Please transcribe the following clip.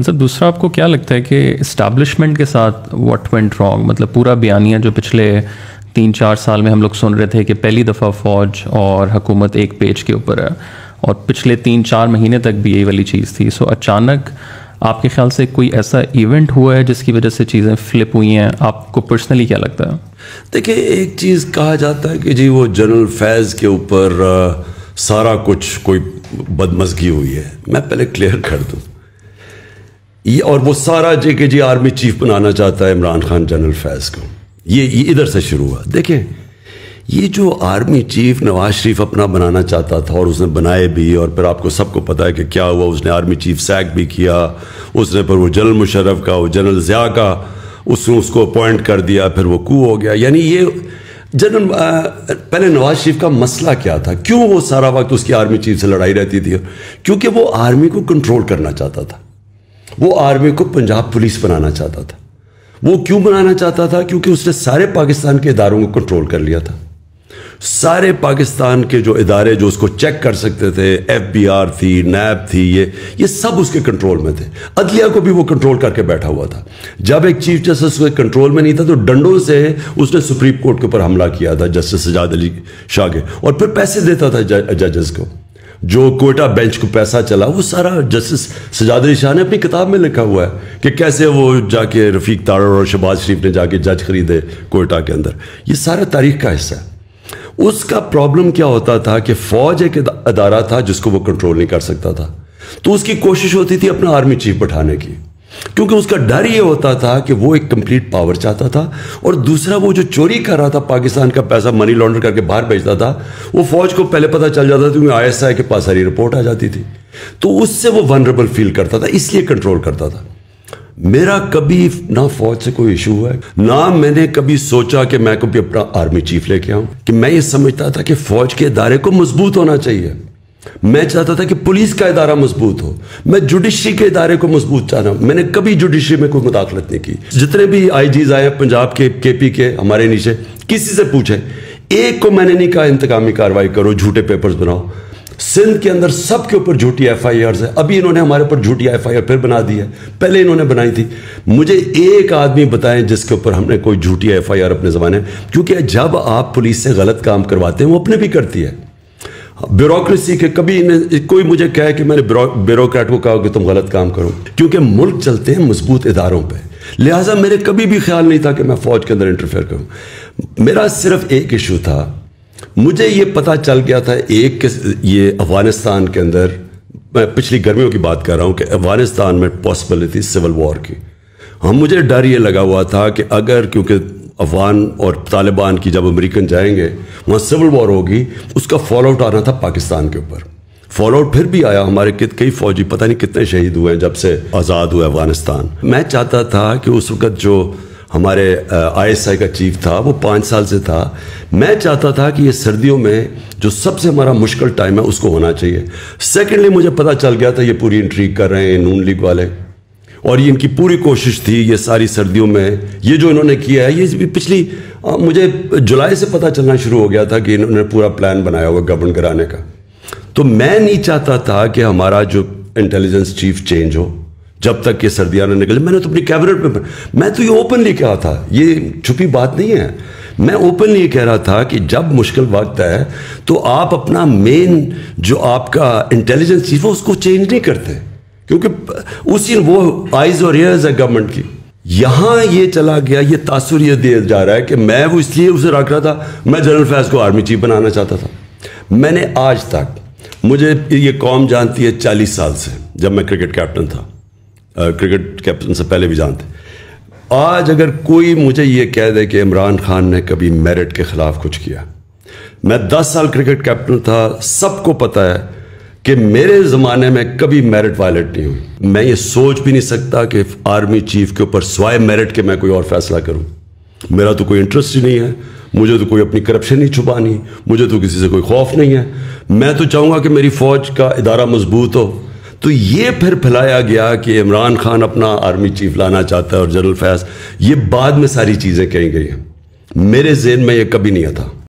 صاحب دوسرا آپ کو کیا لگتا ہے کہ اسٹیبلشمنٹ کے ساتھ واٹ وینٹ رانگ، مطلب پورا بیانیہ جو پچھلے 3-4 سال میں ہم لوگ سن رہے تھے کہ پہلی دفعہ فوج اور حکومت ایک پیج کے اوپر ہے، اور پچھلے 3-4 مہینے تک بھی یہی والی چیز تھی، سو اچانک آپ کے خیال سے کوئی ایسا ایونٹ ہوا ہے جس کی وجہ سے چیزیں فلپ ہوئی ہیں؟ آپ کو پرسنلی کیا لگتا ہے؟ دیکھیں، ایک چیز کہا جاتا ہے کہ جی وہ جنرل فیض کے اوپر سارا کچھ کوئی بدمزگی ہوئی ہے. میں پہلے کلیئر کر دوں، اور وہ سارا کہ جی آرمی چیف بنانا چاہتا ہے عمران خان جنرل فیض کو، یہ ادھر سے شروع ہوا. دیکھیں، یہ جو آرمی چیف نواز شریف اپنا بنانا چاہتا تھا اور اس نے بنائے بھی، اور پھر آپ کو سب کو پتا ہے کہ کیا ہوا، اس نے آرمی چیف سیک بھی کیا، اس نے پھر وہ جنرل مشرف کا، وہ جنرل ضیاء کا، اس نے اس کو اپوائنٹ کر دیا، پھر وہ کو ہو گیا. یعنی یہ جنرل پہلے نواز شریف کا مسئلہ کیا تھا، کیوں وہ سارا وقت اس کی آرمی چیف سے لڑائی رہتی تھی؟ کیونکہ وہ آرمی کو کنٹرول کرنا چاہتا تھا، وہ آرمی کو پنجاب پولیس بنانا چاہتا تھا. وہ کیوں بنانا چاہتا تھا؟ کیونکہ اس نے سارے پاکستان کے اداروں کو کنٹرول کر لیا تھا. سارے پاکستان کے جو ادارے جو اس کو چیک کر سکتے تھے، FBR تھی، نیب تھی، یہ سب اس کے کنٹرول میں تھے. عدلیہ کو بھی وہ کنٹرول کر کے بیٹھا ہوا تھا. جب ایک چیف جسٹس کے کنٹرول میں نہیں تھا تو ڈنڈوں سے اس نے سپریم کورٹ کے اوپر حملہ کیا تھا، جسٹس سجاد علی شاہ کے، اور پھر پیسے دیتا تھا ججز کو. جو کوئٹہ بینچ کو پیسہ چلا، وہ سارا جسٹس سجاد علی شاہ نے اپنی کتاب میں لکھا ہوا ہے کہ کیسے وہ جا کے رفیق تارڑ اور شہباز شریف نے جا کے جج خریدے کوئٹہ کے اندر. یہ سارا تاریخ کا حصہ ہے. اس کا پرابلم کیا ہوتا تھا کہ فوج ایک ادارہ تھا جس کو وہ کنٹرول نہیں کر سکتا تھا، تو اس کی کوشش ہوتی تھی اپنا آرمی چیف بٹھانے کی، کیونکہ اس کا ڈر یہ ہوتا تھا کہ وہ ایک کمپلیٹ پاور چاہتا تھا. اور دوسرا، وہ جو چوری کر رہا تھا پاکستان کا پیسہ، منی لانڈر کر کے باہر بھیجتا تھا، وہ فوج کو پہلے پتہ چل جاتا تھا، کیونکہ ISI کے پاس ساری رپورٹ آ جاتی تھی. تو اس سے وہ ونربل فیل کرتا تھا، اس لیے کنٹرول کرتا تھا. میرا کبھی نہ فوج سے کوئی ایشو ہوا ہے، نہ میں نے کبھی سوچا کہ میں کبھی اپنا آرمی چیف لے کے آؤں. کہ میں یہ سمجھتا تھا کہ فوج کے ادارے کو مضبوط ہونا چاہیے. میں چاہتا تھا کہ پولیس کا ادارہ مضبوط ہو، میں جوڈیشری کے ادارے کو مضبوط چاہتا ہوں. میں نے کبھی جوڈیشری میں کوئی مداخلت نہیں کی. جتنے بھی IGs آئے ہیں پنجاب کے، KP کے، ہمارے نیچے، کسی سے پوچھیں، ایک کو میں نے نہیں کہا انتقامی کارروائی کرو، جھوٹے پیپرز بناؤ. سندھ کے اندر سب کے اوپر جھوٹی FIRs ہے. ابھی انہوں نے ہمارے اوپر جھوٹی FIR پھر بنا دی ہے، پہلے انہوں نے بنائی تھی. مجھے ایک آدمی بتائیں جس کے اوپر ہم نے کوئی جھوٹی FIR اپنے زمانے میں، کیونکہ جب آپ پولیس سے غلط کام کرواتے ہیں وہ اپنے بھی کرتی ہے. بیوروکریسی کے کبھی کوئی مجھے کہے کہ میں نے بیوروکریٹ کو کہا کہ تم غلط کام کرو، کیونکہ ملک چلتے ہیں مضبوط اداروں پہ. لہٰذا میرے کبھی بھی خیال نہیں تھا کہ میں فوج کے اندر انٹرفیئر کروں. میرا صرف ایک ایشو تھا، مجھے یہ پتہ چل گیا تھا ایک کہ یہ افغانستان کے اندر، میں پچھلی گرمیوں کی بات کر رہا ہوں، کہ افغانستان میں پاسبلٹی سول وار کی. مجھے ڈر یہ لگا ہوا تھا کہ اگر، کیونکہ افغان اور طالبان کی جب امریکن جائیں گے وہاں سول وار ہوگی، اس کا فال آؤٹ آنا تھا پاکستان کے اوپر. فال آؤٹ پھر بھی آیا، ہمارے کئی فوجی پتہ نہیں کتنے شہید ہوئے ہیں جب سے آزاد ہوا افغانستان. میں چاہتا تھا کہ اس وقت جو ہمارے ISI کا چیف تھا وہ 5 سال سے تھا، میں چاہتا تھا کہ یہ سردیوں میں جو سب سے ہمارا مشکل ٹائم ہے اس کو ہونا چاہیے. سیکنڈلی مجھے پتہ چل گیا تھا یہ پوری انٹریگ کر رہے ہیں نون لیگ والے، اور یہ ان کی پوری کوشش تھی یہ ساری سردیوں میں یہ جو انہوں نے کیا ہے. یہ پچھلی مجھے جولائی سے پتہ چلنا شروع ہو گیا تھا کہ انہوں نے پورا پلان بنایا ہوا گورنمنٹ کرانے کا. تو میں نہیں چاہتا تھا کہ ہمارا جو انٹیلیجنس چیف چینج ہو جب تک کہ سردیاں نہ نکلے. میں نے تو اپنی کیبنٹ میں تو یہ اوپنلی کہا تھا، یہ چھپی بات نہیں ہے. میں اوپنلی یہ کہہ رہا تھا کہ جب مشکل وقت ہے تو آپ اپنا مین جو آپ کا انٹیلیجنس چیف ہے اس کو چینج نہیں کرتے، کیونکہ اسی وہ آئیز اور ایئرز ہے گورنمنٹ کی. یہاں یہ چلا گیا، یہ تاثر یہ دیا جا رہا ہے کہ میں وہ اس لیے اسے رکھ رہا تھا، میں جنرل فیض کو آرمی چیف بنانا چاہتا تھا. میں نے آج تک، مجھے یہ قوم جانتی ہے 40 سال سے، جب میں کرکٹ کیپٹن تھا، کرکٹ کیپٹن سے پہلے بھی جانتے. آج اگر کوئی مجھے یہ کہہ دے کہ عمران خان نے کبھی میرٹ کے خلاف کچھ کیا، میں 10 سال کرکٹ کیپٹن تھا، سب کو پتہ ہے کہ میرے زمانے میں کبھی میرٹ وائلیٹ نہیں ہوئی. میں یہ سوچ بھی نہیں سکتا کہ آرمی چیف کے اوپر سوائے میرٹ کے میں کوئی اور فیصلہ کروں. میرا تو کوئی انٹرسٹ ہی نہیں ہے، مجھے تو کوئی اپنی کرپشن نہیں چھپانی، مجھے تو کسی سے کوئی خوف نہیں ہے. میں تو چاہوں گا کہ میری فوج کا ادارہ مضبوط ہو. تو یہ پھر پھیلایا گیا کہ عمران خان اپنا آرمی چیف لانا چاہتا ہے اور جنرل فیض، یہ بعد میں ساری چیزیں کہی گئی ہیں. میرے ذہن میں یہ کبھی نہیں تھا.